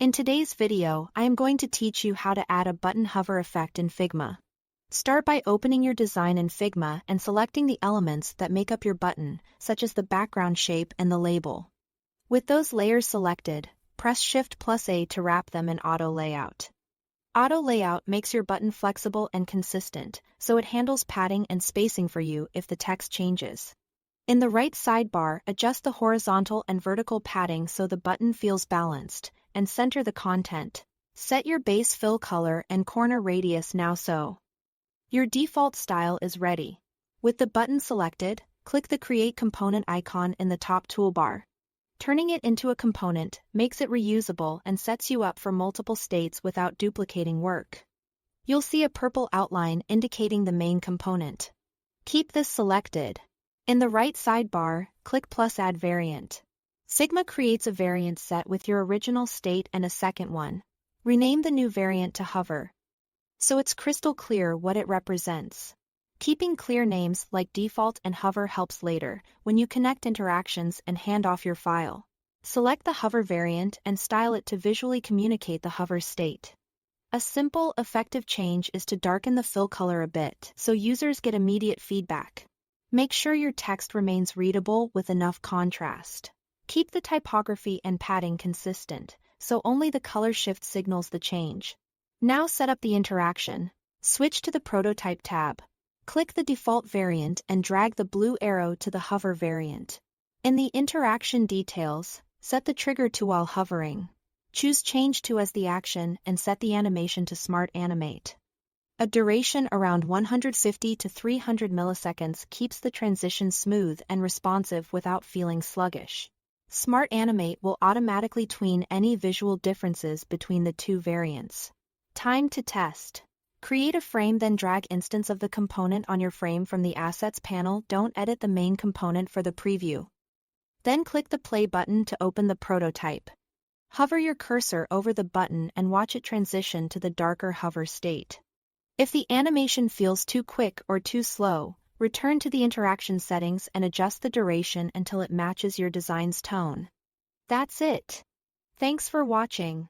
In today's video, I am going to teach you how to add a button hover effect in Figma. Start by opening your design in Figma and selecting the elements that make up your button, such as the background shape and the label. With those layers selected, press Shift+A to wrap them in Auto Layout. Auto Layout makes your button flexible and consistent, so it handles padding and spacing for you if the text changes. In the right sidebar, adjust the horizontal and vertical padding so the button feels balanced, and center the content. Set your base fill color and corner radius now so your default style is ready. With the button selected, click the Create Component icon in the top toolbar. Turning it into a component makes it reusable and sets you up for multiple states without duplicating work. You'll see a purple outline indicating the main component. Keep this selected. In the right sidebar, click plus Add Variant. Figma creates a variant set with your original state and a second one. Rename the new variant to Hover, so it's crystal clear what it represents. Keeping clear names like default and hover helps later, when you connect interactions and hand off your file. Select the hover variant and style it to visually communicate the hover state. A simple, effective change is to darken the fill color a bit so users get immediate feedback. Make sure your text remains readable with enough contrast. Keep the typography and padding consistent, so only the color shift signals the change. Now set up the interaction. Switch to the Prototype tab. Click the default variant and drag the blue arrow to the hover variant. In the interaction details, set the trigger to while hovering. Choose Change to as the action and set the animation to Smart Animate. A duration around 150 to 300 milliseconds keeps the transition smooth and responsive without feeling sluggish. Smart Animate will automatically tween any visual differences between the two variants. Time to test. Create a frame, then drag instance of the component on your frame from the Assets panel. Don't edit the main component for the preview. Then click the Play button to open the prototype. Hover your cursor over the button and watch it transition to the darker hover state. If the animation feels too quick or too slow, return to the interaction settings and adjust the duration until it matches your design's tone. That's it. Thanks for watching.